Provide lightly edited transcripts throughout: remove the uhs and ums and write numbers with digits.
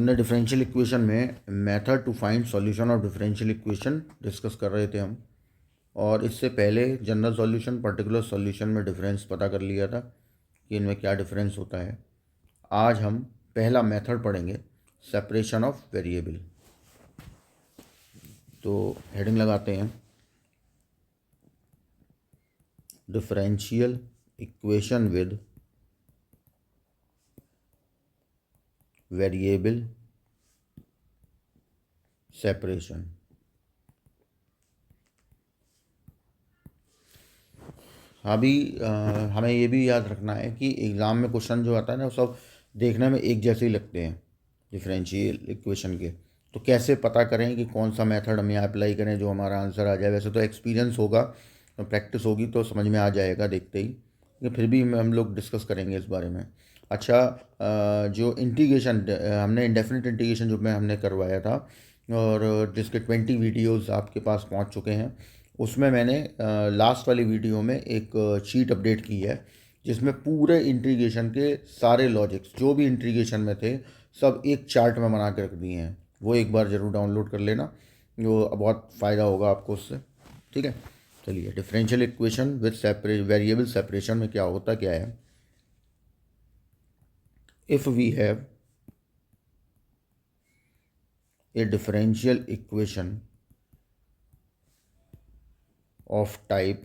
हमने differential equation में method to find solution of differential equation discuss कर रहे थे हम, और इससे पहले जनरल सॉल्यूशन पर्टिकुलर सॉल्यूशन में डिफरेंस पता कर लिया था कि इनमें क्या डिफरेंस होता है। आज हम पहला मेथड पढ़ेंगे, सेपरेशन ऑफ वेरिएबल। तो हेडिंग लगाते हैं, differential equation with variable separation. अभी हमें ये भी याद रखना है कि एग्ज़ाम में क्वेश्चन जो आता है ना, वो सब देखने में एक जैसे ही लगते हैं डिफरेंशियल इक्वेशन के। तो कैसे पता करें कि कौन सा मेथड हम यहाँ अप्लाई करें जो हमारा आंसर आ जाए। वैसे तो एक्सपीरियंस होगा, प्रैक्टिस होगी तो समझ में आ जाएगा देखते ही, लेकिन फिर भी हम लोग डिस्कस करेंगे इस बारे में। अच्छा, जो इंटीग्रेशन हमने इंडेफिनिट इंटीग्रेशन जो में हमने करवाया था, और जिसके 20 वीडियोस आपके पास पहुंच चुके हैं, उसमें मैंने लास्ट वाली वीडियो में एक शीट अपडेट की है जिसमें पूरे इंटीग्रेशन के सारे लॉजिक्स जो भी इंटीग्रेशन में थे सब एक चार्ट में बना के रख दिए हैं। वो एक बार ज़रूर डाउनलोड कर लेना, वो बहुत फ़ायदा होगा आपको उससे। ठीक है, चलिए। Differential equation with variable separation में क्या होता क्या है। If we have a differential equation of type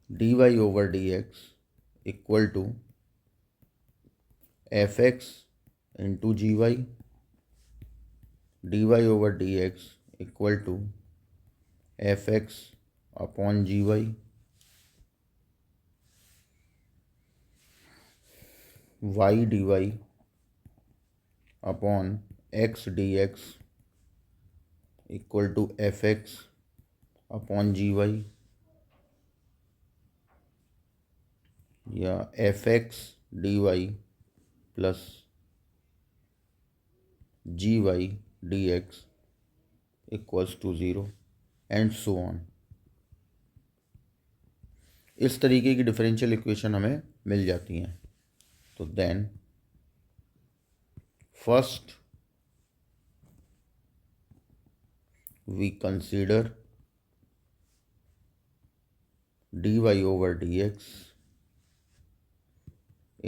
dy over dx equal to fx into gy, dy over dx equal to fx upon gy, y dy upon x dx equal to fx upon gy, या fx dy plus gy dx equals to 0 and so on. इस तरीके की differential equation हमें मिल जाती हैं। तो then first we consider dy over dx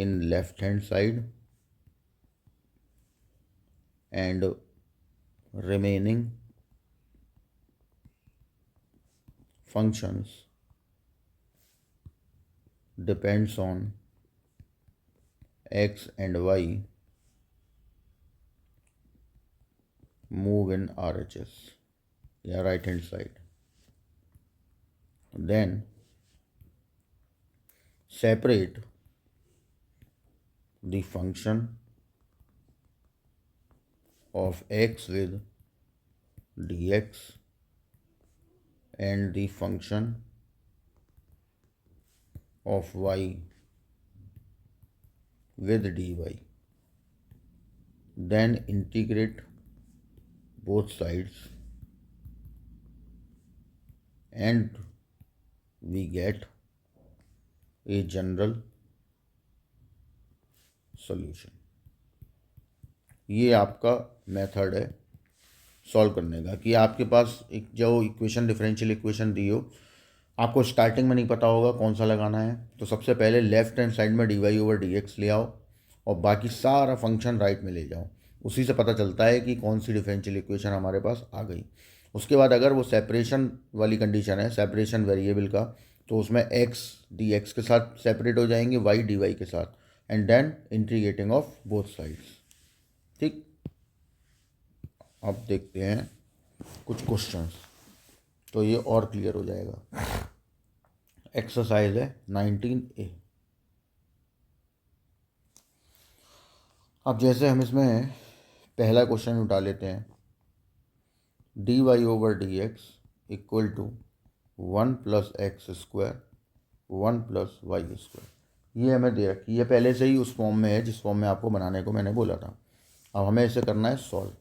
in left hand side and remaining functions depends on x and y move in RHS या right hand side. Then separate the function of x with dx and the function of y with dy. Then integrate both sides and we get a general solution. ये आपका method है solve करने का, कि आपके पास एक जो इक्वेशन डिफरेंशियल इक्वेशन दी हो, आपको स्टार्टिंग में नहीं पता होगा कौन सा लगाना है, तो सबसे पहले लेफ्ट हैंड साइड में dy ओवर dx ले आओ और बाकी सारा फंक्शन राइट में ले जाओ। उसी से पता चलता है कि कौन सी डिफरेंशियल इक्वेशन हमारे पास आ गई। उसके बाद अगर वो सेपरेशन वाली कंडीशन है, सेपरेशन वेरिएबल का, तो उसमें x dx के साथ सेपरेट हो जाएंगे, y dy के साथ, and then integrating of both sides. ठीक, अब देखते हैं कुछ क्वेश्चंस, तो ये और क्लियर हो जाएगा। एक्सरसाइज है 19A। अब जैसे हम इसमें पहला क्वेश्चन उठा लेते हैं, dy over dx equal to 1 plus x square 1 plus y square. ये हमें दे रखी है पहले से ही, उस फॉर्म में है जिस फॉर्म में आपको बनाने को मैंने बोला था। अब हमें इसे करना है सॉल्व।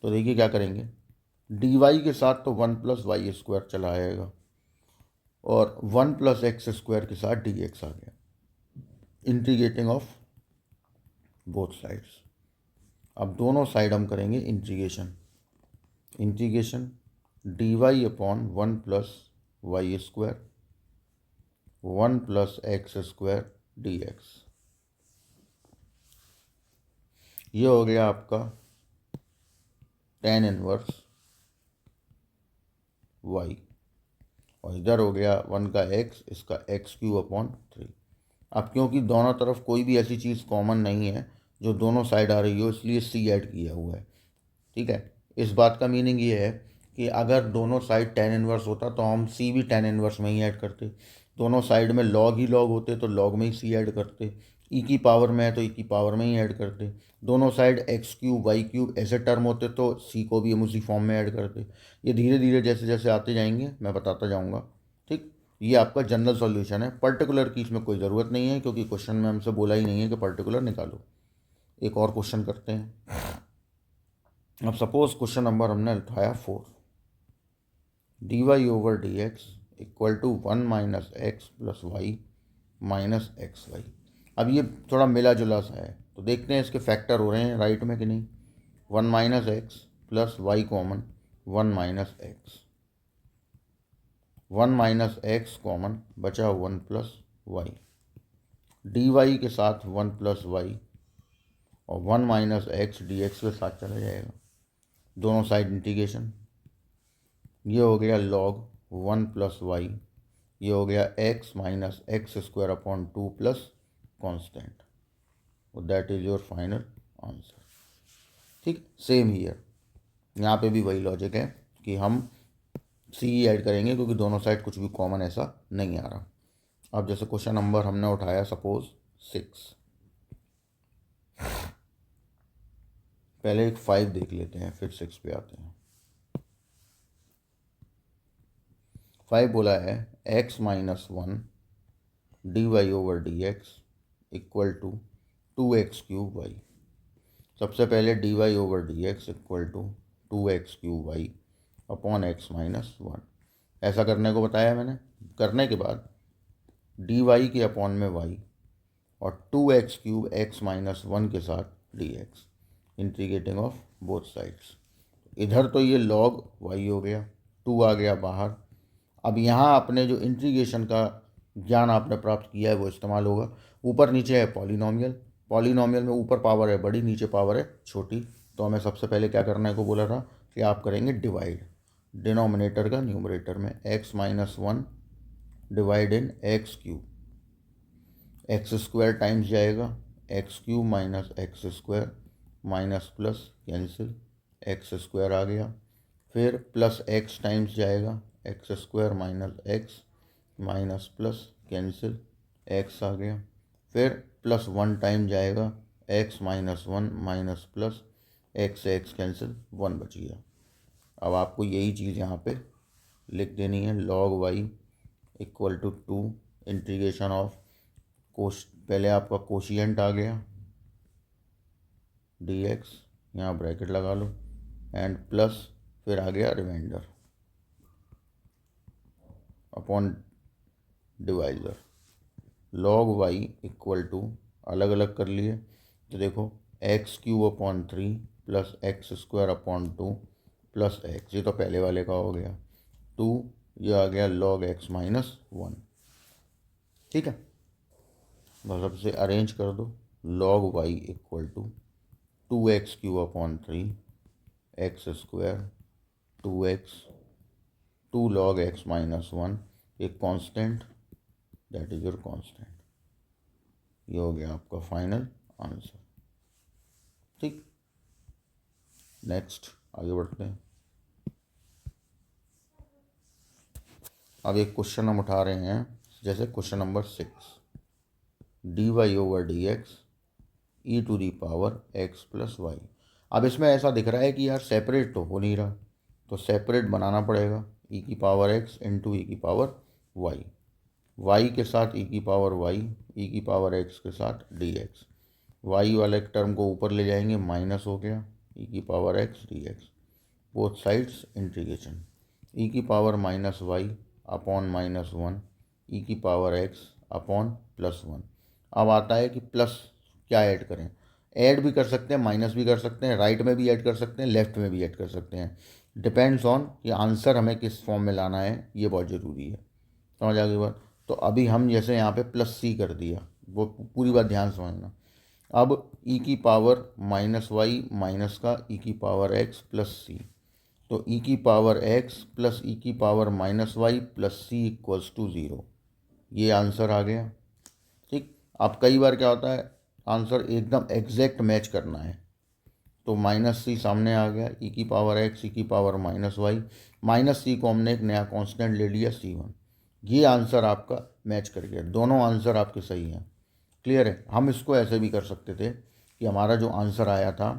तो देखिए क्या करेंगे, dy के साथ तो 1 प्लस वाई स्क्वायर चला आएगा और 1 प्लस एक्स स्क्वायर के साथ dx आ गया। Integrating of both sides. अब दोनों साइड हम करेंगे integration. D y upon 1 plus y square 1 plus x square d x. ये हो गया आपका tan इनवर्स वाई, और इधर हो गया 1 का x, इसका एक्स क्यू अपॉन 3। अब क्योंकि दोनों तरफ कोई भी ऐसी चीज़ कॉमन नहीं है जो दोनों साइड आ रही हो, इसलिए c ऐड किया हुआ है। ठीक है, इस बात का मीनिंग ये है कि अगर दोनों साइड tan इनवर्स होता तो हम c भी tan इनवर्स में ही ऐड करते। दोनों साइड में log ही log होते तो log में ही c ऐड करते। e की पावर में है तो e की पावर में ही ऐड करते। दोनों साइड एक्स क्यूब वाई क्यूब ऐसे टर्म होते तो c को भी हम उसी फॉर्म में ऐड करते। ये धीरे धीरे जैसे जैसे आते जाएंगे मैं बताता जाऊँगा। ठीक, ये आपका जनरल सॉल्यूशन है, पर्टिकुलर की इसमें कोई ज़रूरत नहीं है क्योंकि क्वेश्चन में हमसे बोला ही नहीं है कि पर्टिकुलर निकालो। एक और क्वेश्चन करते हैं। अब सपोज क्वेश्चन नंबर हमने उठाया 4, d y over d x equal to 1 minus x plus y minus x y. अब ये थोड़ा मिला जुला सा है तो देखते हैं इसके फैक्टर हो रहे हैं राइट में कि नहीं। 1 minus x plus y common 1 minus x, 1 minus x common बचा 1 प्लस वाई, डी वाई के साथ 1 प्लस वाई और 1 माइनस एक्स डी एक्स के साथ चला जाएगा, दोनों साइड इंटीग्रेशन। ये हो गया log 1 प्लस वाई, ये हो गया x minus x square upon 2 plus constant, that is your final answer. ठीक, सेम हीयर, यहाँ पे भी वही लॉजिक है कि हम सी ऐड करेंगे क्योंकि दोनों साइड कुछ भी कॉमन ऐसा नहीं आ रहा। अब जैसे क्वेश्चन नंबर हमने उठाया सपोज 6, पहले एक 5 देख लेते हैं फिर 6 पे आते हैं। 5 बोला है x minus 1 d y over d x equal to 2x cube y. सबसे पहले d y over d x equal to 2x cube y upon x minus 1, ऐसा करने को बताया मैंने। करने के बाद डी वाई के अपॉन में y और 2x क्यूब एक्स माइनस 1 के साथ d x, integrating of both sides. इधर तो ये log y हो गया, 2 आ गया बाहर। अब यहाँ आपने जो इंटीग्रेशन का ज्ञान आपने प्राप्त किया है वो इस्तेमाल होगा। ऊपर नीचे है पॉलिनॉमियल, पॉलिनॉमियल में ऊपर पावर है बड़ी नीचे पावर है छोटी, तो हमें सबसे पहले क्या करने को बोला था कि आप करेंगे डिवाइड, डिनोमिनेटर का न्यूमरेटर में x minus 1 divide in x cube, x square times जाएगा x cube minus x square minus plus cancel, x square आ गया, फिर प्लस एक्स टाइम्स जाएगा x square minus x minus plus cancel, x आ गया, फिर plus 1 time जाएगा x minus 1 minus plus x x cancel 1 बच गया। अब आपको यही चीज़ यहाँ पे लिख देनी है, log y equal to 2 integration of पहले आपका कोशिएंट आ गया dx, यहाँ ब्रैकेट लगा लो एंड प्लस फिर आ गया remainder upon divisor, log y equal to अलग अलग कर लिए तो देखो x cube upon 3 plus x square upon 2 plus x, ये तो पहले वाले का हो गया 2, ये आ गया log x माइनस 1। ठीक है, बस अब से अरेंज कर दो, log y equal to 2x cube upon 3 x square 2x 2 log x minus 1, एक constant that is your constant. ये हो गया आपका फाइनल आंसर। ठीक, नेक्स्ट आगे बढ़ते हैं। अब एक क्वेश्चन हम उठा रहे हैं जैसे question number 6, d y over d x e to the power x plus y. अब इसमें ऐसा दिख रहा है कि यार सेपरेट तो हो नहीं रहा, तो सेपरेट बनाना पड़ेगा, ई की पावर एक्स इंटू ई की पावर वाई, वाई के साथ ई की पावर वाई, ई की पावर एक्स के साथ डी एक्स, वाई वाले टर्म को ऊपर ले जाएंगे माइनस हो गया ई की power x d x, both sides integration, e की power minus y upon minus 1 e की पावर एक्स अपॉन प्लस 1। अब आता है कि प्लस क्या ऐड करें, ऐड भी कर सकते हैं, माइनस भी कर सकते हैं, राइट में भी ऐड कर सकते हैं, लेफ्ट में भी ऐड कर सकते हैं। डिपेंड्स ऑन कि आंसर हमें किस फॉर्म में लाना है, ये बहुत ज़रूरी है। समझ आ गई बात। तो अभी हम जैसे यहाँ पे प्लस सी कर दिया, वो पूरी बात ध्यान समझना। अब ई की पावर माइनस वाई माइनस का ई की पावर एक्स प्लस सी, तो ई की पावर एक्स प्लस ई की power minus y plus c equals to zero. ये आंसर आ गया। ठीक। अब कई बार क्या होता है, आंसर एकदम एग्जैक्ट मैच करना है, तो माइनस सी सामने आ गया, ई की पावर एक्स ई की पावर माइनस वाई, माइनस सी को हमने एक नया कांस्टेंट ले लिया C1। ये आंसर आपका मैच कर गया, दोनों आंसर आपके सही हैं। क्लियर है। हम इसको ऐसे भी कर सकते थे कि हमारा जो आंसर आया था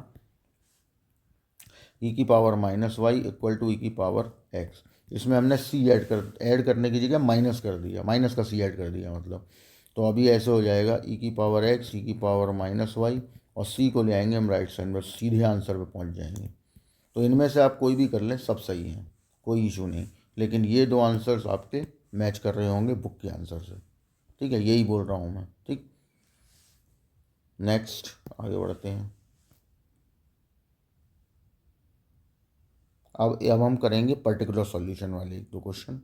ई की power minus y equal to e की पावर एक्स, इसमें हमने सी ऐड करने की जगह माइनस कर दिया, माइनस का सी ऐड कर दिया मतलब। तो अभी ऐसे हो जाएगा ई की पावर एक्स ई की पावर माइनस वाई, और सी को ले आएंगे हम राइट साइड में, सीधे आंसर पे पहुंच जाएंगे। तो इनमें से आप कोई भी कर लें, सब सही हैं, कोई इशू नहीं। लेकिन ये दो आंसर्स आपके मैच कर रहे होंगे बुक के आंसर से। ठीक है, यही बोल रहा हूँ मैं। ठीक, नेक्स्ट आगे बढ़ते हैं। अब हम करेंगे पर्टिकुलर सॉल्यूशन वाले एक दो क्वेश्चन।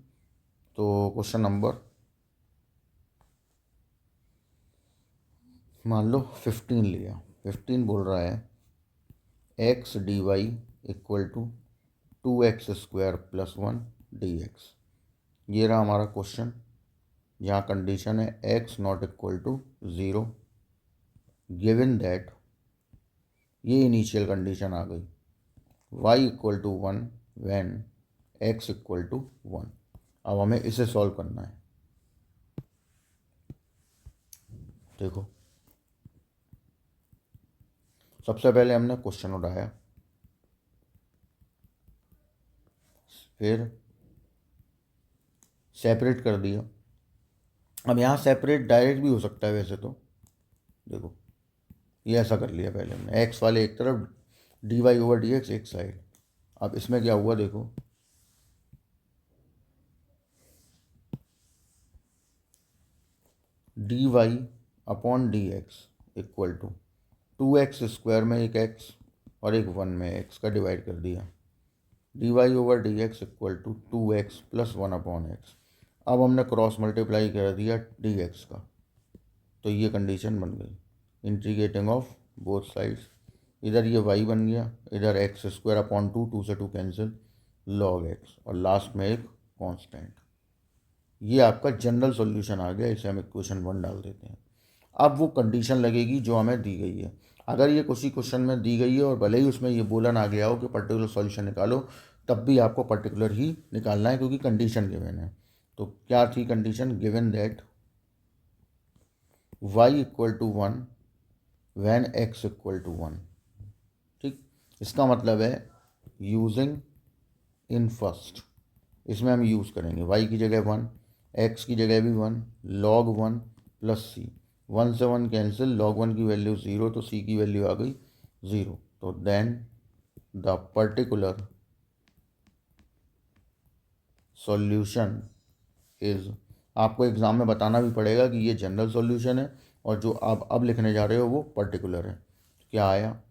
तो क्वेश्चन नंबर मान लो 15 लिया। 15 बोल रहा है x d y equal to 2x² plus 1 dx। ये रहा हमारा क्वेश्चन, जहाँ कंडीशन है x not equal to zero, given that, ये इनिशियल कंडीशन आ गई, y equal to 1 when x equal to 1। अब हमें इसे सॉल्व करना है। देखो, सबसे पहले हमने क्वेश्चन उठाया, फिर सेपरेट कर दिया। अब यहाँ सेपरेट डायरेक्ट भी हो सकता है वैसे तो। देखो, ये ऐसा कर लिया पहले हमने, एक्स वाले एक तरफ, d y over d x एक साइड। अब इसमें क्या हुआ देखो, d y upon d x equal to 2x² में एक x और एक 1 में x का डिवाइड कर दिया, d y over d x equal to 2x plus 1 upon x. अब हमने क्रॉस मल्टीप्लाई कर दिया डी एक्स का, तो ये कंडीशन बन गई, इंटीग्रेटिंग ऑफ बोथ साइड्स। इधर ये y बन गया, इधर x² अपॉन 2 से 2 कैंसिल, log x, और लास्ट में एक कांस्टेंट। ये आपका जनरल सॉल्यूशन आ गया। इसे हम इक्वेशन 1 डाल देते हैं। अब वो कंडीशन लगेगी जो हमें दी गई है। अगर ये किसी क्वेश्चन में दी गई है और भले ही उसमें ये बोला ना गया हो कि पर्टिकुलर सॉल्यूशन निकालो, तब भी आपको पर्टिकुलर ही निकालना है, क्योंकि कंडीशन गिवन है। तो क्या थी condition, given that y equal to 1 when x equal to 1। ठीक, इसका मतलब है यूजिंग इन फर्स्ट, इसमें हम यूज़ करेंगे y की जगह 1, x की जगह भी 1, log 1 प्लस c, 1 से 1 कैंसिल, log 1 की वैल्यू 0, तो c की वैल्यू आ गई 0। तो then the particular solution is, आपको एग्ज़ाम में बताना भी पड़ेगा कि ये जनरल सॉल्यूशन है और जो आप अब लिखने जा रहे हो वो पर्टिकुलर है। क्या आया,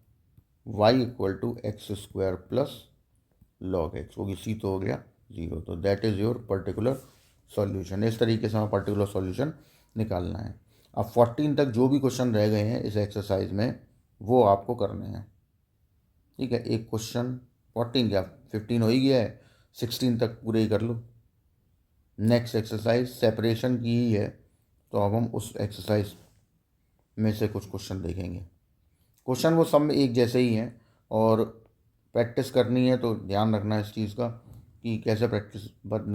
y equal to x² plus log x, वो सी तो हो गया 0। तो that is your particular solution. इस तरीके से हमें पर्टिकुलर सॉल्यूशन निकालना है। अब 14 तक जो भी क्वेश्चन रह गए हैं इस एक्सरसाइज में, वो आपको करने हैं। ठीक है, एक क्वेश्चन 14 क्या 15 हो ही गया है, 16 तक पूरे ही कर लो। नेक्स्ट एक्सरसाइज सेपरेशन की ही है, तो अब हम उस एक्सरसाइज में से कुछ क्वेश्चन देखेंगे। क्वेश्चन वो सब में एक जैसे ही हैं, और प्रैक्टिस करनी है तो ध्यान रखना इस चीज़ का कि कैसे प्रैक्टिस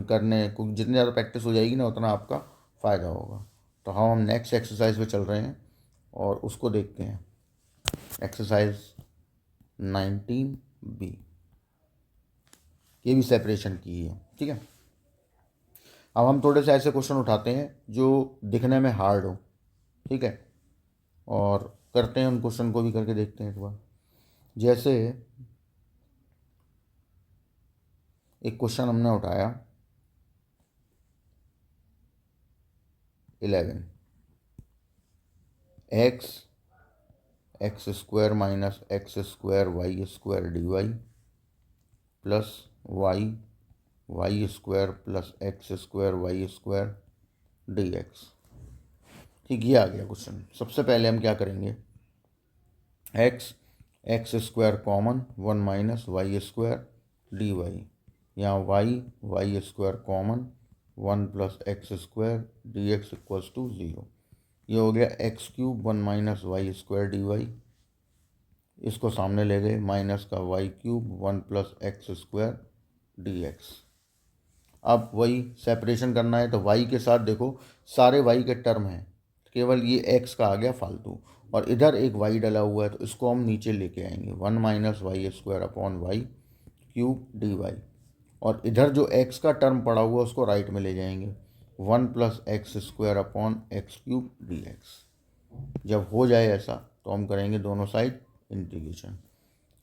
करने को, जितनी ज़्यादा प्रैक्टिस हो जाएगी ना उतना आपका फ़ायदा होगा। तो हम नेक्स्ट एक्सरसाइज पे चल रहे हैं और उसको देखते हैं। एक्सरसाइज 19B, ये भी सेपरेशन की ही है। ठीक है, अब हम थोड़े से ऐसे क्वेश्चन उठाते हैं जो दिखने में हार्ड हो। ठीक है, और करते हैं उन क्वेश्चन को भी करके देखते हैं एक बार। जैसे एक क्वेश्चन हमने उठाया 11, x x square minus x square y square d y plus y y square plus x square y square d x. ठीक, ये आ गया क्वेश्चन। सबसे पहले हम क्या करेंगे, x x square common, one minus y square d y, यहाँ y y square common, one plus x square d x equals to zero. ये हो गया x cube one minus y square d y, इसको सामने ले गए, minus का y cube one plus x square d x. अब वही सेपरेशन करना है तो वाई के साथ देखो सारे वाई के टर्म हैं, केवल ये एक्स का आ गया फालतू, और इधर एक वाई डला हुआ है तो इसको हम नीचे लेके आएंगे, one minus y square upon y cube d y, और इधर जो एक्स का टर्म पड़ा हुआ है उसको राइट में ले जाएंगे, one plus x square upon x cube D x. जब हो जाए ऐसा तो हम करेंगे दोनों साइड इंटीग्रेशन,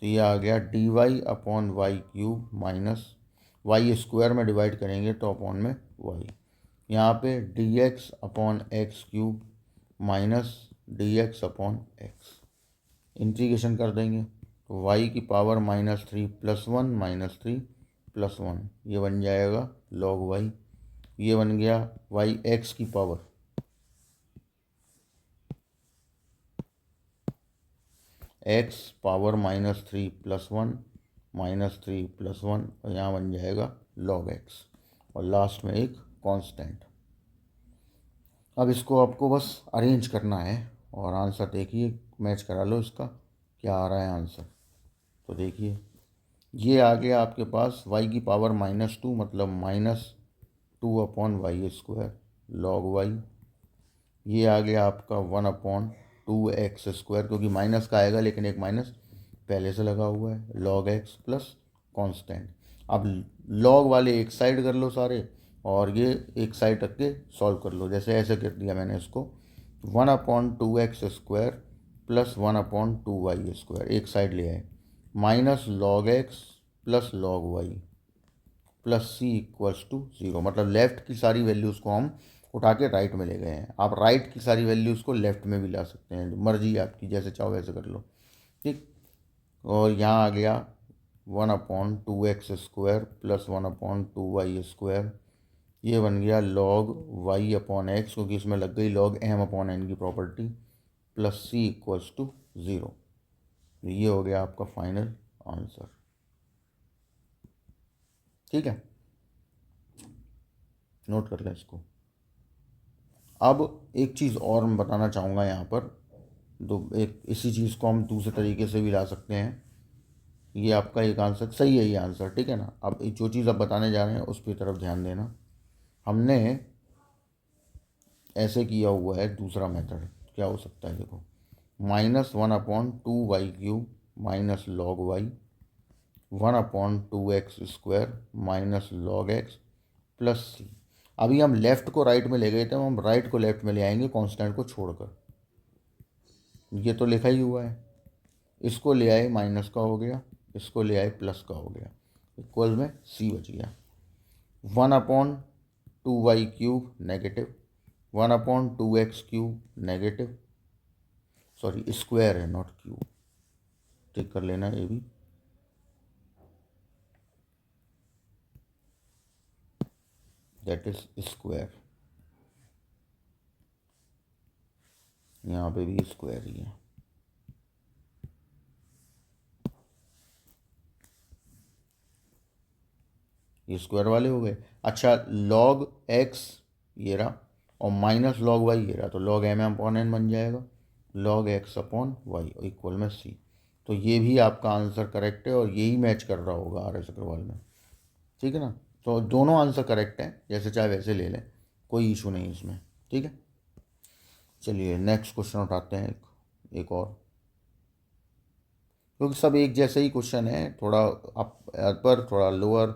तो ये आ गया d y upon y cube minus y square में डिवाइड करेंगे तो अपॉन में वाई, यहाँ पे d x upon x cube minus d x upon x, integration कर देंगे तो वाई की power minus three plus one minus three plus one, ये बन जाएगा लॉग वाई, ये बन गया वाई एक्स की power x power minus three plus one minus three plus one, और यहाँ बन जाएगा लॉग एक्स, और लास्ट में एक कांस्टेंट। अब इसको आपको बस अरेंज करना है और आंसर देखिए, मैच करा लो इसका क्या आ रहा है आंसर। तो देखिए ये आ गया आपके पास वाई की पावर माइनस टू, मतलब minus two upon y square log y, ये आ गया आपका one upon two x square, क्योंकि माइनस का आएगा लेकिन एक माइनस पहले से लगा हुआ है, लॉग एक्स प्लस कांस्टेंट। अब लॉग वाले एक साइड कर लो सारे, और ये एक साइड रख के सॉल्व कर लो, जैसे ऐसे कर दिया मैंने इसको, one upon two x square plus one upon two y square एक साइड ले आए, minus log x plus log y plus c equals to zero, मतलब लेफ़्ट की सारी वैल्यूज़ को हम उठा के राइट में ले गए हैं। आप राइट की सारी वैल्यूज़ को लेफ़्ट में भी ला सकते हैं, मर्जी आपकी, जैसे चाहो वैसे कर लो। ठीक, और यहाँ आ गया one upon two x square plus one upon two y square, ये बन गया लॉग वाई अपॉन एक्स, क्योंकि इसमें लग गई लॉग एम अपॉन एन की property, plus c equals to zero. ये हो गया आपका फाइनल आंसर। ठीक है, नोट कर लें इसको। अब एक चीज़ और मैं बताना चाहूँगा यहाँ पर, एक इसी चीज़ को हम दूसरे तरीके से भी ला सकते हैं। ये आपका एक आंसर सही है, ये आंसर ठीक है ना। अब जो चीज़ आप बताने जा रहे हैं उस पर तरफ ध्यान देना। हमने ऐसे किया हुआ है दूसरा मेथड, क्या हो सकता है देखो, minus one upon two y cube minus log y, one upon two x square minus log x plus c. अभी हम लेफ़्ट को राइट में ले गए थे, हम राइट को लेफ़्ट में ले आएंगे कांस्टेंट को छोड़कर, ये तो लिखा ही हुआ है, इसको ले आए माइनस का हो गया, इसको ले आए प्लस का हो गया, इक्वल में सी बच गया, one upon two y cube negative, one upon two x cube negative, sorry square है नॉट क्यूब, ठीक कर लेना ये भी, दैट इज स्क्वायर, यहाँ पे भी स्क्वायर ही है। ये स्क्वायर वाले हो गए। अच्छा, लॉग एक्स ये रहा और माइनस लॉग वाई ये रहा, तो लॉग एम अपॉन एन बन जाएगा, log x upon y equal में सी। तो ये भी आपका आंसर करेक्ट है और यही मैच कर रहा होगा आर एस अग्रवाल में, ठीक है ना। तो दोनों आंसर करेक्ट हैं, जैसे चाहे वैसे ले लें, कोई इशू नहीं इसमें, ठीक है। चलिए नेक्स्ट क्वेश्चन उठाते हैं, एक और, क्योंकि सब एक जैसे ही क्वेश्चन है, थोड़ा अपर थोड़ा लोअर,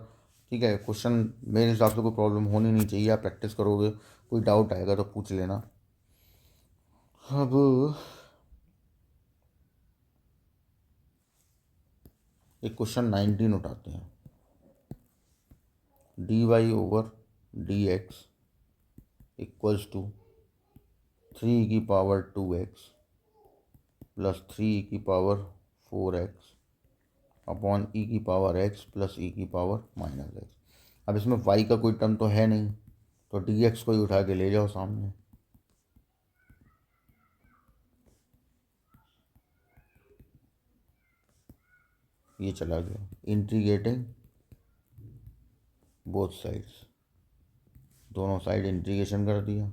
ठीक है। क्वेश्चन मेरे हिसाब से कोई प्रॉब्लम होनी नहीं चाहिए, आप प्रैक्टिस करोगे, कोई डाउट आएगा तो पूछ लेना। अब एक क्वेश्चन 19 उठाते हैं, d y over d x equals to three की power two x plus 3e⁴x upon e⁴x plus e⁻−x। अब इसमें y का कोई टर्म तो है नहीं, तो dx को ही उठा के ले जाओ सामने। ये चला गया, इंटीग्रेटिंग बोथ साइड्स, दोनों साइड इंटीग्रेशन कर दिया।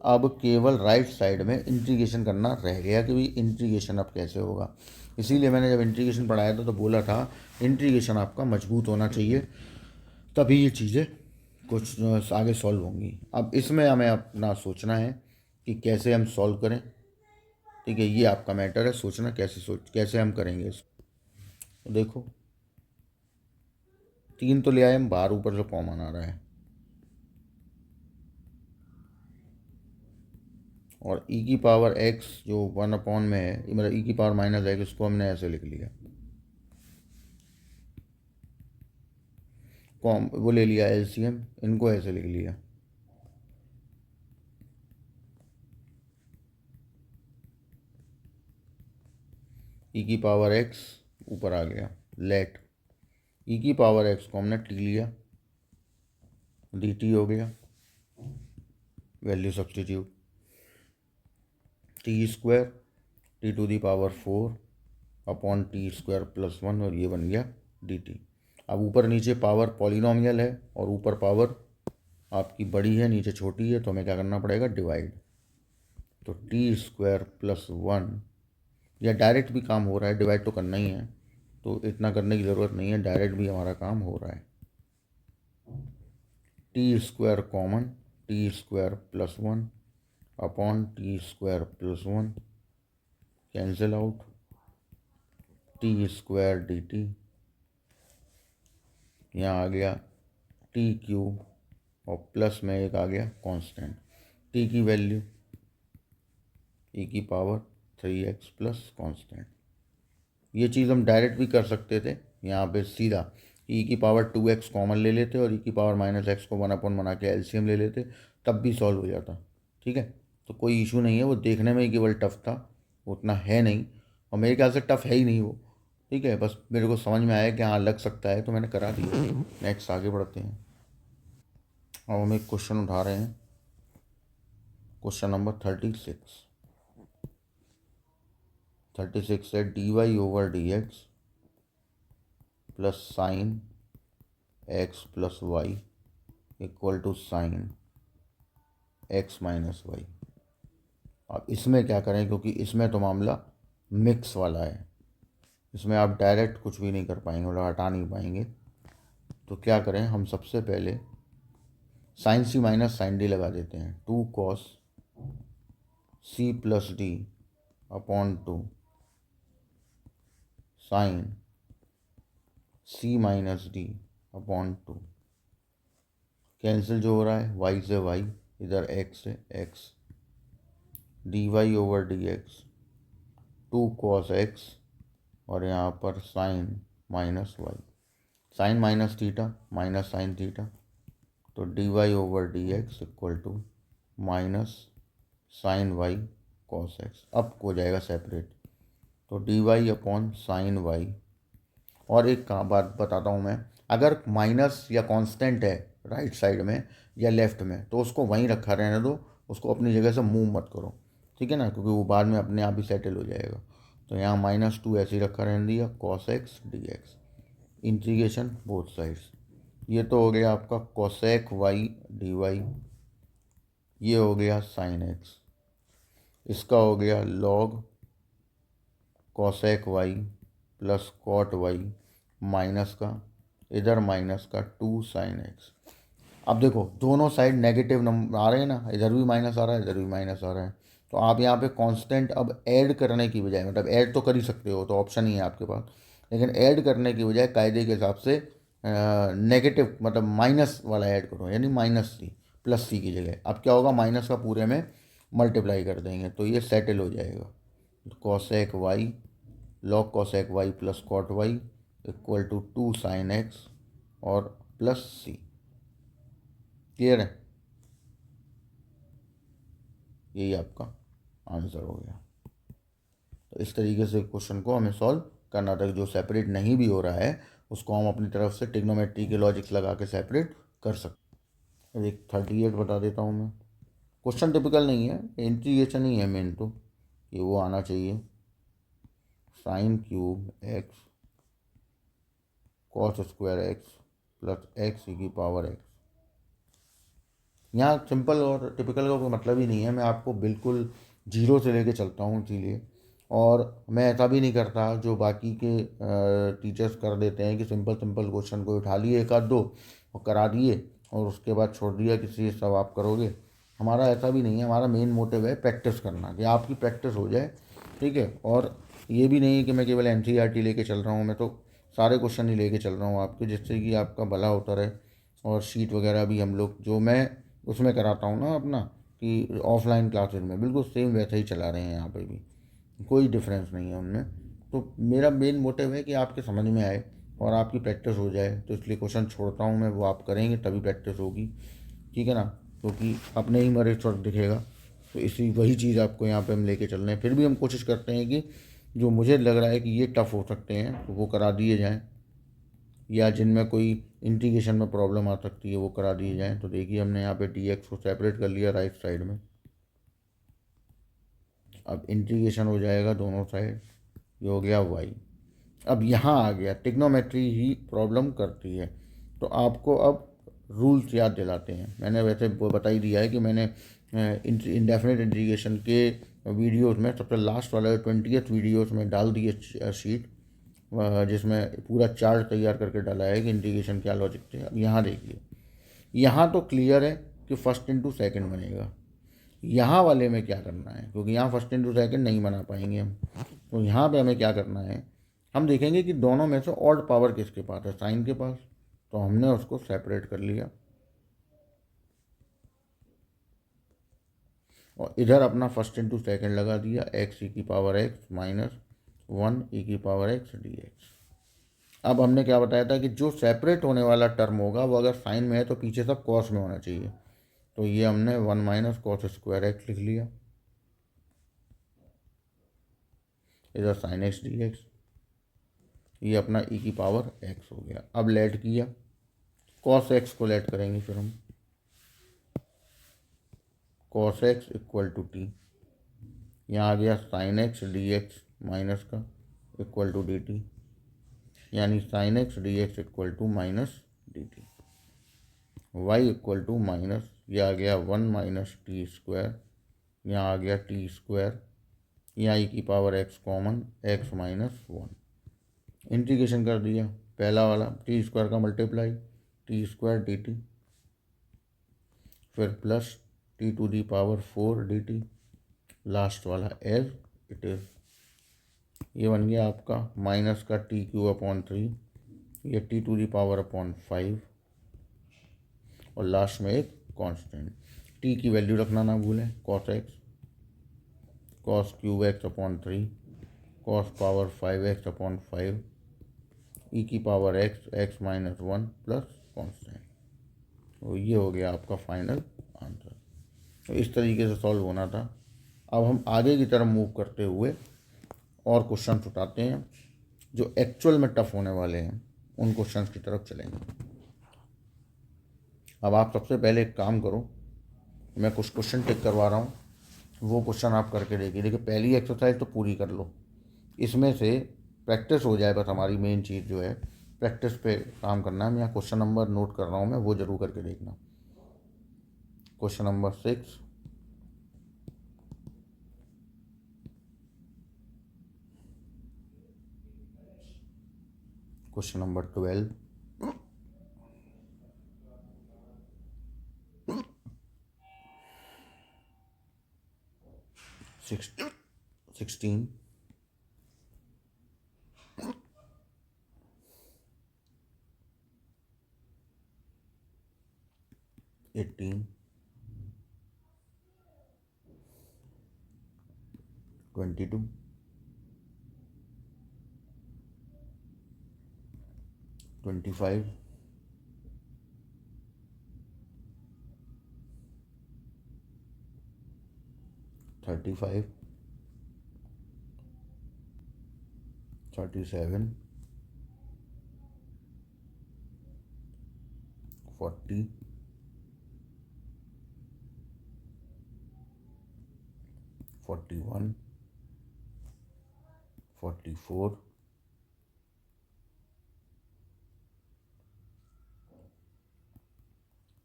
अब केवल राइट साइड में इंटीग्रेशन करना रह गया कि भाई इंटीग्रेशन अब कैसे होगा। इसीलिए मैंने जब इंटीग्रेशन पढ़ाया था तो बोला था इंटीग्रेशन आपका मजबूत होना चाहिए, तभी ये चीज़ें कुछ आगे सॉल्व होंगी। अब इसमें हमें अपना सोचना है कि कैसे हम सॉल्व करें। ठीक है, ये आपका मैटर है, सोचना कैसे हम करेंगे इसको। तो देखो 3 तो ले आए हम बाहर, ऊपर से कॉमन आ रहा है, और e⁻x जो 1 में है, मतलब e⁻−x, इसको हमने ऐसे लिख लिया, वो ले लिया एलसीएम, इनको ऐसे लिख लिया। e⁻x ऊपर आ गया, लेट e⁻x को हमने टी लिया, dt हो गया, value substitute, t² t⁴ upon t² plus 1, और ये बन गया dt। अब ऊपर नीचे पावर पॉलिनॉमियल है और ऊपर पावर आपकी बड़ी है, नीचे छोटी है, तो हमें क्या करना पड़ेगा, डिवाइड। तो t² प्लस 1, या डायरेक्ट भी काम हो रहा है, डिवाइड तो करना ही है, तो इतना करने की ज़रूरत नहीं है, डायरेक्ट भी हमारा काम हो रहा है। t² common, t² plus 1 upon t² plus 1, cancel out, t² dt, यहाँ आ गया t³ और प्लस में एक आ गया कांस्टेंट, t की वैल्यू e⁻3x प्लस कांस्टेंट। ये चीज़ हम डायरेक्ट भी कर सकते थे, यहाँ पे सीधा e⁻2x कॉमन ले लेते और e⁻−x को 1 बना के एलसीएम ले लेते, तब भी सॉल्व हो जाता। ठीक है, तो कोई इशू नहीं है, वो देखने में ही केवल टफ था, उतना है नहीं, और मेरे ख्याल से टफ है ही नहीं वो। ठीक है, बस मेरे को समझ में आया कि हाँ लग सकता है, तो मैंने करा दिया। नेक्स्ट आगे बढ़ते हैं। अब हम एक क्वेश्चन उठा रहे हैं, क्वेश्चन नंबर 36। 36 है dy/dx plus sine x plus y equal to sine x minus y. अब इसमें क्या करें, क्योंकि इसमें तो मामला मिक्स वाला है, इसमें आप डायरेक्ट कुछ भी नहीं कर पाएंगे, मतलब हटा नहीं पाएंगे। तो क्या करें, हम सबसे पहले sine c minus sine d लगा देते हैं, 2 cos c plus d upon 2 sine c minus d upon 2, cancel जो हो रहा है, y से y, इधर x से x, dy/dx 2 cos x, और यहाँ पर sine minus y, sine minus theta minus sine theta, तो dy/dx equal to minus sine y cos x. अब हो जाएगा सेपरेट, तो dy अपॉन साइन वाई। और एक बात बताता हूँ मैं, अगर माइनस या कांस्टेंट है राइट साइड में या लेफ्ट में, तो उसको वहीं रखा रहने दो, उसको अपनी जगह से मूव मत करो। ठीक है ना, क्योंकि वो बाद में अपने आप ही सेटल हो जाएगा। तो यहाँ -2 ऐसे ही रखा रहने दिया, cos x dx, integration both sides. ये तो हो गया आपका cosec y dy, ये हो गया sin x, इसका हो गया log cosec y plus cot y, minus का, इधर माइनस का 2 sin x। अब देखो दोनों साइड नेगेटिव नंबर आ रहे हैं ना, इधर भी माइनस आ रहा है, इधर भी माइनस आ रहा है, तो आप यहाँ पे कांस्टेंट अब ऐड करने की बजाय, मतलब ऐड तो कर ही सकते हो, तो ऑप्शन ही है आपके पास, लेकिन ऐड करने की बजाय कायदे के हिसाब से नेगेटिव मतलब माइनस वाला ऐड करो, यानी -c प्लस c की जगह। अब क्या होगा, माइनस का पूरे में मल्टीप्लाई कर देंगे, तो ये सेटल हो जाएगा। cosec y log cosec y plus cot y equal to 2 sin x और प्लस सी। क्लियर है? यही आपका आंसर हो गया। तो इस तरीके से क्वेश्चन को हमें सॉल्व करना था। जो सेपरेट नहीं भी हो रहा है उसको हम अपनी तरफ से ट्रिग्नोमेट्री के लॉजिक्स लगा के सेपरेट कर सकते हैं। एक 38 बता देता हूँ मैं। क्वेश्चन टिपिकल नहीं है, इंटीग्रेशन ही है मेन, तो ये वो आना चाहिए। Sine cube x cos square x plus x e की पावर एक्स। यहाँ सिंपल और टिपिकल का कोई मतलब ही नहीं है, मैं आपको बिल्कुल जीरो से लेके चलता हूँ इसीलिए। और मैं ऐसा भी नहीं करता जो बाकी के टीचर्स कर देते हैं कि सिंपल सिंपल क्वेश्चन को उठा लिए एक आध दो और करा दिए और उसके बाद छोड़ दिया किसी सब आप करोगे। हमारा ऐसा भी नहीं है, हमारा मेन मोटिव है प्रैक्टिस करना, कि आपकी प्रैक्टिस हो जाए। ठीक है? और ये भी नहीं है कि मैं केवल NCERT लेके चल रहा हूँ, मैं तो सारे क्वेश्चन ही लेके चल रहा हूँ आपके, जिससे कि आपका भला होता रहे। और शीट वगैरह भी हम लोग जो मैं उसमें कराता हूँ ना अपना, कि ऑफलाइन क्लासेस में बिल्कुल सेम वैसे ही चला रहे हैं यहाँ पे भी, कोई डिफरेंस नहीं है उनमें। तो मेरा मेन मोटिव है कि आपके समझ में आए और आपकी प्रैक्टिस हो जाए, तो इसलिए क्वेश्चन छोड़ता हूँ मैं, वो आप करेंगे तभी प्रैक्टिस होगी। ठीक है ना? क्योंकि अपने ही मरे चोट दिखेगा। तो इसी वही चीज़ आपको यहाँ पे हम लेके चल रहे हैं। फिर भी हम कोशिश करते हैं कि जो मुझे लग रहा है कि ये टफ़ हो सकते हैं तो वो करा दिए जाएँ, या जिनमें कोई इंटीग्रेशन में प्रॉब्लम आ सकती है वो करा दिए जाएँ। तो देखिए हमने यहाँ पे dx को सेपरेट कर लिया राइट साइड में। अब इंटीग्रेशन हो जाएगा दोनों साइड, ये हो गया y। अब यहाँ आ गया, टिग्नोमेट्री ही प्रॉब्लम करती है। तो आपको अब रूल्स याद दिलाते हैं। मैंने वैसे वो बता ही दिया है कि मैंने इंडेफिनिट इंटीग्रेशन के वीडियोस में सबसे लास्ट वाला 20th वीडियोस में डाल दिए शीट, जिसमें पूरा चार्ट तैयार करके डाला है कि इंटीग्रेशन क्या लॉजिक थे। अब यहाँ देखिए, यहाँ तो क्लियर है कि फर्स्ट इंटू सेकेंड बनेगा। यहाँ वाले में क्या करना है, क्योंकि यहाँ फर्स्ट इंटू सेकेंड नहीं बना पाएंगे हम, तो यहाँ पे हमें क्या करना है, हम देखेंगे कि दोनों में से ऑड पावर किसके पास है, साइन के पास। तो हमने उसको सेपरेट कर लिया और इधर अपना फर्स्ट इंटू सेकेंड लगा दिया, एक्स ई की पावर एक्स माइनस 1 ई की पावर एक्स डी एक्स। अब हमने क्या बताया था कि जो सेपरेट होने वाला टर्म होगा वो अगर साइन में है तो पीछे सब कॉस में होना चाहिए। तो ये हमने 1 माइनस कॉस स्क्वायर एक्स लिख लिया, इधर साइन एक्स डी एक्स, ये अपना ई की पावर एक्स हो गया। अब लेट किया, कॉस एक्स को लेट करेंगे फिर हम, cos x equal to t, यहाँ आ गया sine x d x minus का इक्वल टू डी टी, यानी sine x d x equal to minus d t. Y equal to minus, ये आ गया 1 माइनस टी स्क्वायर, यहाँ आ गया टी स्क्वायर, यहाँ ई की power x common, x minus 1। Integration कर दिया, पहला वाला टी स्क्वायर का multiply t square d t, फिर plus t to the power 4 d t, last वाला एज इट इज़। ये बन गया आपका माइनस का टी क्यू अपॉन 3, ये t to the power upon 5, और लास्ट में एक कांस्टेंट। टी की वैल्यू रखना ना भूलें, cos x, cos cube x upon 3, cos power 5x upon 5, ई की power x, x minus 1 plus constant. तो ये हो गया आपका फाइनल आंसर। तो इस तरीके से सॉल्व होना था। अब हम आगे की तरफ मूव करते हुए और क्वेश्चन उठाते हैं जो एक्चुअल में टफ होने वाले हैं, उन क्वेश्चन की तरफ चलेंगे। अब आप सबसे पहले एक काम करो, मैं कुछ क्वेश्चन टिक करवा रहा हूँ, वो क्वेश्चन आप करके देखिए। देखिए पहली एक्सरसाइज तो पूरी कर लो, इसमें से प्रैक्टिस हो जाए, बस हमारी मेन चीज़ जो है प्रैक्टिस पे काम करना है। मैं यहाँ क्वेश्चन नंबर नोट कर रहा हूँ, मैं वो जरूर करके देखना। Question number 6, question number 12, 16, 18, 22, 25, 35, 37, 40, 41, 44,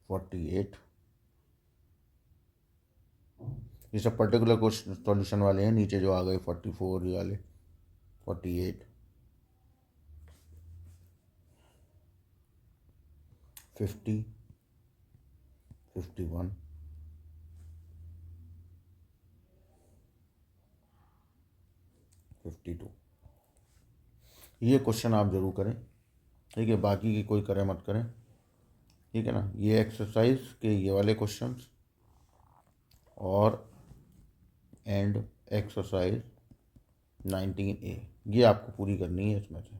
48। ये सब पर्टिकुलर क्वेश्चन सॉल्यूशन वाले हैं, नीचे जो आ गए 44 ये वाले, 48, 50, 51, 52। ये क्वेश्चन आप जरूर करें, ठीक है, बाकी की कोई करे मत करें, ठीक है ना। ये एक्सरसाइज के ये वाले क्वेश्चंस और एंड एक्सरसाइज 19A ये आपको पूरी करनी है इसमें से,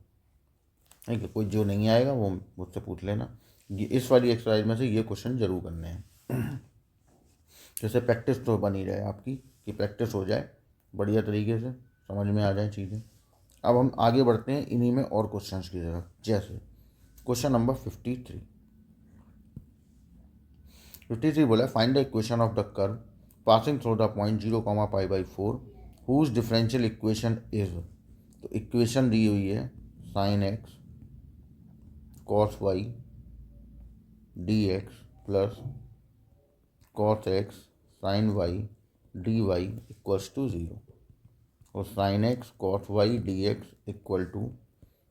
ठीक है। कोई जो नहीं आएगा वो मुझसे पूछ लेना। ये इस वाली एक्सरसाइज में से ये क्वेश्चन जरूर करने हैं, जैसे प्रैक्टिस तो बनी रहे आपकी, कि प्रैक्टिस हो जाए बढ़िया तरीके से, समझ में आ जाए चीज़ें। अब हम आगे बढ़ते हैं इन्हीं में और क्वेश्चंस की तरफ, जैसे क्वेश्चन नंबर 53। 53 बोला find the equation of the curve passing through the point 0,π/4 whose differential equation is. तो इक्वेशन दी हुई है sine x cos y d x plus cos x sine y d y equals to 0, और sine x cos y d x equal to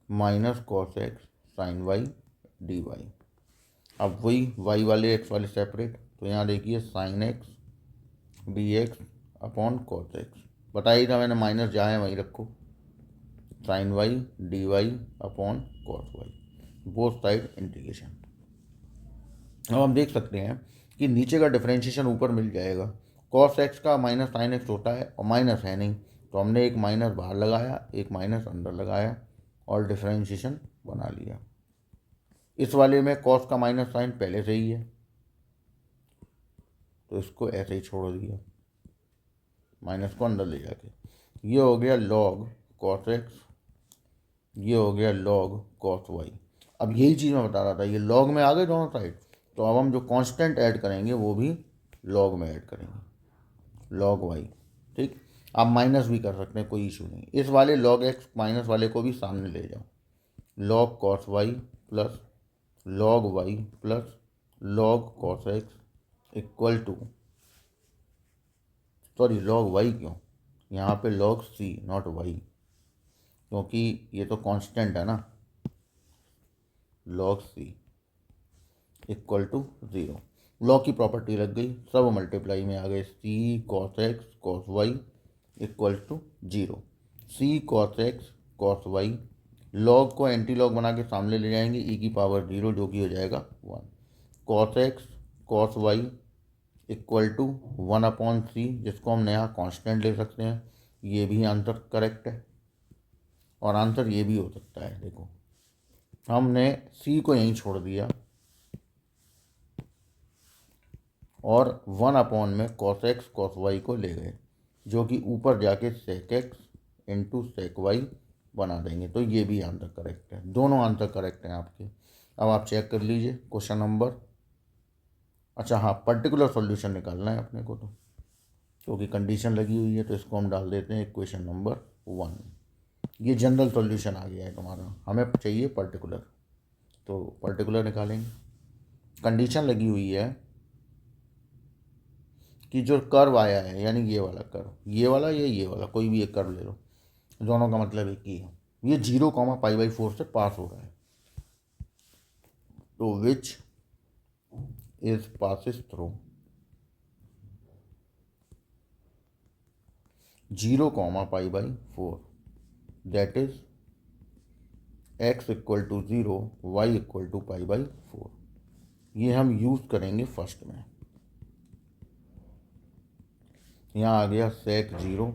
minus cos x sine y d y. अब वही Y वाले x वाले separate, तो यहाँ देखिए sine x d x upon cos x, बताइए था मैंने माइनस जहाँ है वहीं रखो, sine y d y upon cos y, both side integration. अब हम देख सकते हैं कि नीचे का डिफरेंशिएशन ऊपर मिल जाएगा, कॉस एक्स का माइनस साइन एक्स होता है और माइनस है नहीं, तो हमने एक माइनस बाहर लगाया एक माइनस अंदर लगाया और डिफरेंशिएशन बना लिया। इस वाले में कॉस का माइनस साइन पहले से ही है, तो इसको ऐसे ही छोड़ दिया, माइनस को अंदर ले जाके। ये हो गया लॉग कॉस एक्स, ये हो गया लॉग कॉस वाई। अब यही चीज़ मैं बता रहा था, ये लॉग में आ गए दोनों साइड, तो अब हम जो कांस्टेंट ऐड करेंगे वो भी लॉग में ऐड करेंगे, लॉग वाई, ठीक। आप माइनस भी कर सकते हैं, कोई इशू नहीं। इस वाले लॉग एक्स माइनस वाले को भी सामने ले जाओ, log cos y plus log y plus log cos x equal to, sorry log y क्यों, यहाँ पे लॉग सी नॉट वाई, क्योंकि ये तो कांस्टेंट है ना, log c equal to 0। Log की प्रॉपर्टी लग गई, सब मल्टीप्लाई में आ गए, c cos x cos y equal to 0, c cos x cos y, log को एंटी लॉग बना के सामने ले जाएंगे ई की पावर 0 जो कि हो जाएगा 1, cos x cos y equal to 1/3, जिसको हम नया कांस्टेंट ले सकते हैं। ये भी आंसर करेक्ट है, और आंसर ये भी हो सकता है। देखो हमने सी को यहीं छोड़ दिया और 1/, में कॉस एक्स कॉस वाई को ले गए, जो कि ऊपर जाके sec x into sec y बना देंगे, तो ये भी आंसर करेक्ट है। दोनों आंसर करेक्ट हैं आपके। अब आप चेक कर लीजिए क्वेश्चन नंबर, अच्छा हाँ, पर्टिकुलर सॉल्यूशन निकालना है अपने को, तो क्योंकि कंडीशन लगी हुई है तो इसको हम डाल देते हैं इक्वेशन नंबर 1। ये जनरल सॉल्यूशन आ गया है तुम्हारा, हमें चाहिए पर्टिकुलर, तो पर्टिकुलर निकालेंगे। कंडीशन लगी हुई है कि जो कर्व आया है, यानी ये वाला कर्व, ये वाला या ये वाला, कोई भी एक कर्व ले लो, दोनों का मतलब एक ही है, ये 0,π/4 से पास हो रहा है, तो which is passes through 0,π/4, that is x equal to 0 y equal to π/4। ये हम यूज़ करेंगे फर्स्ट में। यहाँ आ गया सेक 0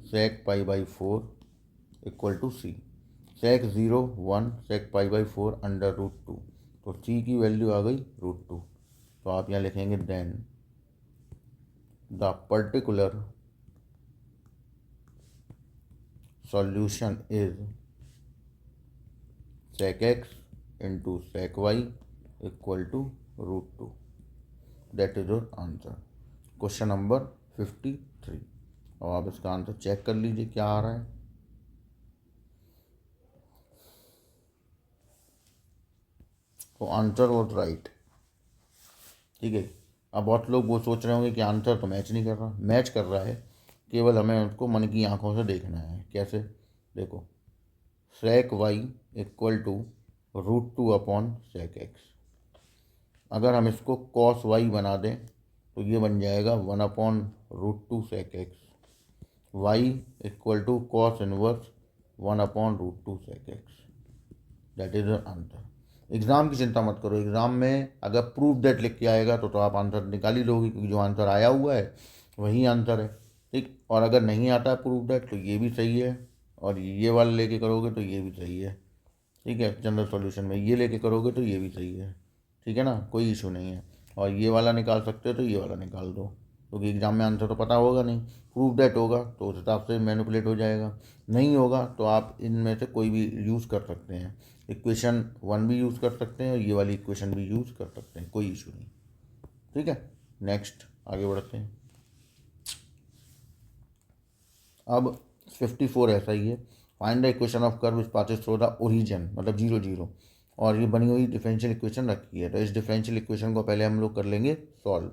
सेक π/4 इक्वल टू सी, सेक 0 1 सेक π/4 √2, तो सी की वैल्यू आ गई √2, तो आप यहाँ लिखेंगे then the particular solution is sec x into sec y equal to √2. That is your answer. Question number 53। अब आप इसका आंसर चेक कर लीजिए क्या आ रहा है। तो आंसर वॉज राइट। ठीक है। अब बहुत लोग वो सोच रहे होंगे कि आंसर तो मैच नहीं कर रहा। मैच कर रहा है, केवल हमें उसको मन की आंखों से देखना है। कैसे? देखो, sec y equal to √2 upon sec x। अगर हम इसको cos y बना दें तो ये बन जाएगा 1 upon √2 sec x। y equal to cos inverse 1 upon √2 sec x। That is answer. Exam की चिंता मत करो। एग्ज़ाम में अगर प्रूफ दैट लिख के आएगा तो आप आंसर निकाल ही लोगे, क्योंकि जो आंसर आया हुआ है वही आंसर है। ठीक। और अगर नहीं आता है प्रूफ दैट तो ये भी सही है, और ये वाला लेके करोगे तो ये भी सही है। ठीक है। जनरल सॉल्यूशन में ये लेके करोगे तो ये भी सही है। ठीक है ना, कोई इशू नहीं है। और ये वाला निकाल सकते हो तो ये वाला निकाल दो, क्योंकि एग्ज़ाम में आंसर तो पता होगा नहीं। प्रूफ दैट होगा तो उस हिसाब से मैनिपुलेट हो जाएगा। नहीं होगा तो आप इनमें से कोई भी यूज़ कर सकते हैं। इक्वेशन 1 भी यूज़ कर सकते हैं और ये वाली इक्वेशन भी यूज़ कर सकते हैं, कोई इशू नहीं। ठीक है। नेक्स्ट आगे बढ़ते हैं। अब 54 ऐसा ही है। Find the equation of curve which passes through the origin, मतलब 0 0। और ये बनी हुई डिफरेंशियल इक्वेशन रखी है। तो इस डिफरेंशियल इक्वेशन को पहले हम लोग कर लेंगे सॉल्व।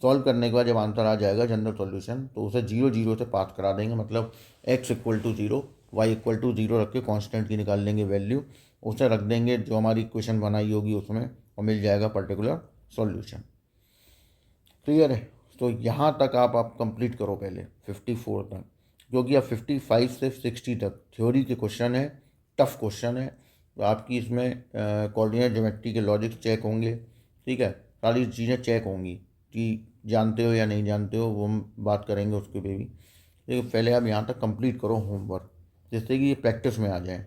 सॉल्व करने के बाद जब आंसर आ जाएगा जनरल सॉल्यूशन, तो उसे 0 0 से पास करा देंगे। मतलब x equal to 0, y equal to 0 रख के कॉन्स्टेंट की निकाल लेंगे वैल्यू, उसे रख देंगे जो हमारी इक्वेशन बनाई होगी उसमें, और मिल जाएगा पर्टिकुलर सॉल्यूशन। क्लियर है? तो यहाँ तक आप कंप्लीट करो पहले 54 तक, क्योंकि अब 55 से 60 तक थ्योरी के क्वेश्चन है, टफ क्वेश्चन है। तो आपकी इसमें कोऑर्डिनेट ज्योमेट्री के लॉजिक चेक होंगे। ठीक है। सारी चीज़ें चेक होंगी कि जानते हो या नहीं जानते हो, वो हम बात करेंगे उसके पे भी। लेकिन पहले आप यहाँ तक कंप्लीट करो होमवर्क, जिससे कि ये प्रैक्टिस में आ जाए।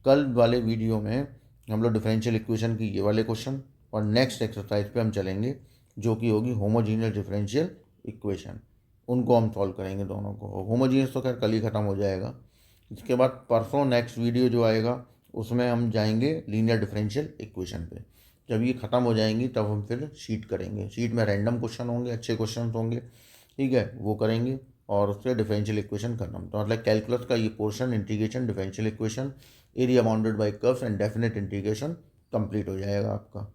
कल वाले वीडियो में हम लोग डिफरेंशियल इक्वेशन की ये वाले क्वेश्चन और नेक्स्ट एक्सरसाइज पे हम चलेंगे, जो कि होगी होमोजीनियस डिफरेंशियल इक्वेशन। उनको हम सॉल्व करेंगे दोनों को। होमोजीनियस तो खैर कल ही ख़त्म हो जाएगा। इसके बाद परसों नेक्स्ट वीडियो जो आएगा उसमें हम जाएंगे लीनियर डिफरेंशियल इक्वेशन पे। जब ये ख़त्म हो जाएंगी तब हम फिर शीट करेंगे। शीट में रैंडम क्वेश्चन होंगे, अच्छे क्वेश्चन होंगे। ठीक है, वो करेंगे और उससे डिफरेंशियल इक्वेशन खत्म। तो मतलब कैलकुलस का ये portion, integration, differential equation, area bounded by curves and definite integration complete हो जाएगा आपका।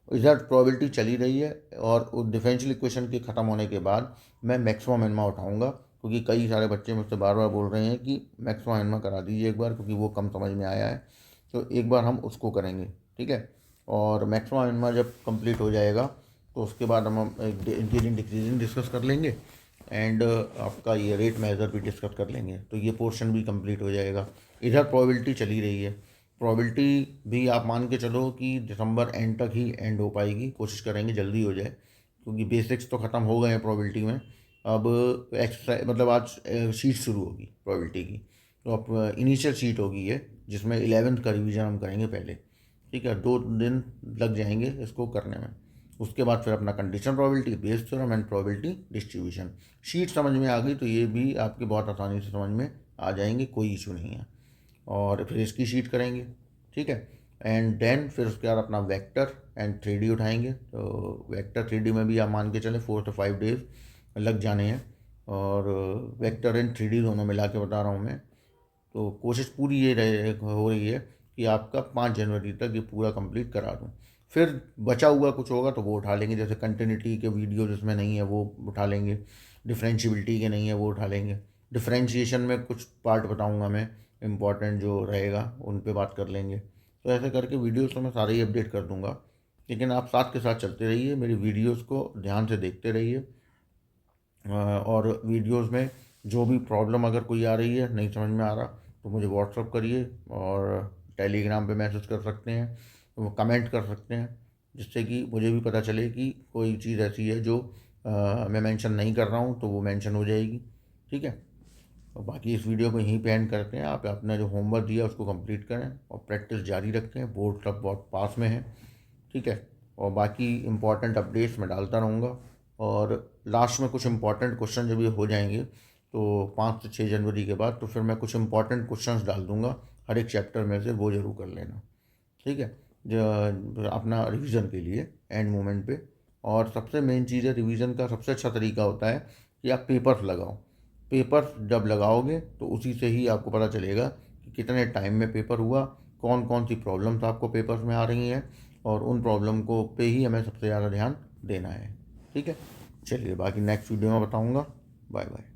इधर प्रोबेबिलिटी चली रही है, और डिफरेंशियल इक्वेशन के ख़त्म होने के बाद मैं मैक्सिमम मिनिमा उठाऊंगा, क्योंकि कई सारे बच्चे मुझसे बार बार बोल रहे हैं कि मैक्सिमम मिनिमा करा दीजिए एक बार, क्योंकि वो कम समझ में आया है। तो एक बार हम उसको करेंगे। ठीक है। और मैक्सिमम मिनिमा जब कंप्लीट हो जाएगा तो उसके बाद हम इंक्रीजिंग डिक्रीजिंग डिस्कस कर लेंगे, एंड आपका ये रेट मेजर भी डिस्कस कर लेंगे। तो ये पोर्शन भी कंप्लीट हो जाएगा। इधर प्रोबेबिलिटी चली रही है। प्रोबेबिलिटी भी आप मान के चलो कि दिसंबर एंड तक ही एंड हो पाएगी। कोशिश करेंगे जल्दी हो जाए, क्योंकि बेसिक्स तो ख़त्म हो गए हैं प्रोबेबिलिटी में। अब एक्सरसाइज मतलब आज शीट शुरू होगी प्रोबेबिलिटी की। तो अब इनिशियल शीट होगी ये, जिसमें 11th का रिवीजन हम करेंगे पहले। ठीक है। 2 दिन लग जाएंगे इसको करने में। उसके बाद फिर अपना condition probability, Bayes theorem and probability distribution. Sheet समझ में आ गई तो ये भी आपकी बहुत आसानी से समझ में आ जाएंगे, कोई इशू नहीं है। और फिर इसकी शीट करेंगे। ठीक है। एंड देन फिर उसके बाद अपना वेक्टर एंड 3D उठाएंगे। तो वेक्टर 3D में भी आप मान के चलें 4 से 5 डेज लग जाने हैं। और वेक्टर एंड 3D दोनों मिला के बता रहा हूँ मैं। तो कोशिश पूरी ये हो रही है कि आपका 5 जनवरी तक ये पूरा कंप्लीट करा दूँ। फिर बचा हुआ कुछ होगा तो वो उठा लेंगे, जैसे कंटिन्यूटी के वीडियो जिसमें नहीं है वो उठा लेंगे, डिफरेंशियबिलिटी के नहीं है वो उठा लेंगे, डिफरेंशिएशन में कुछ पार्ट बताऊंगा मैं इम्पॉर्टेंट जो रहेगा उन पे बात कर लेंगे। तो ऐसे करके वीडियोस तो मैं सारे ही अपडेट कर दूंगा, लेकिन आप साथ के साथ चलते रहिए, मेरी वीडियोस को ध्यान से देखते रहिए। और वीडियोस में जो भी प्रॉब्लम अगर कोई आ रही है, नहीं समझ में आ रहा, तो मुझे व्हाट्सअप करिए, और टेलीग्राम पे मैसेज कर सकते हैं, वो कमेंट कर सकते हैं, जिससे कि मुझे भी पता चले कि कोई चीज़ ऐसी है जो मैं मेंशन नहीं कर रहा हूँ, तो वो मेंशन हो जाएगी। ठीक है। और बाकी इस वीडियो को यहीं पे एंड करते हैं। आप अपना जो होमवर्क दिया उसको कंप्लीट करें और प्रैक्टिस जारी रखें। बोर्ड तक बहुत पास में है। ठीक है। और बाकी इम्पॉर्टेंट अपडेट्स मैं डालता रहूँगा। और लास्ट में कुछ इंपॉर्टेंट क्वेश्चन जब ये हो जाएंगे तो 5 से 6 जनवरी के बाद, तो फिर मैं कुछ इंपॉर्टेंट क्वेश्चंस डाल दूंगा हर एक चैप्टर में से, वो जरूर कर लेना। ठीक है, जो अपना रिवीजन के लिए एंड मोमेंट पे। और सबसे मेन चीज़ है, रिवीजन का सबसे अच्छा तरीका होता है कि आप पेपर्स लगाओ। पेपर्स जब लगाओगे तो उसी से ही आपको पता चलेगा कि कितने टाइम में पेपर हुआ, कौन कौन सी प्रॉब्लम्स आपको पेपर्स में आ रही हैं, और उन प्रॉब्लम को पे ही हमें सबसे ज़्यादा ध्यान देना है। ठीक है, चलिए बाकी नेक्स्ट वीडियो में बताऊँगा। Bye bye.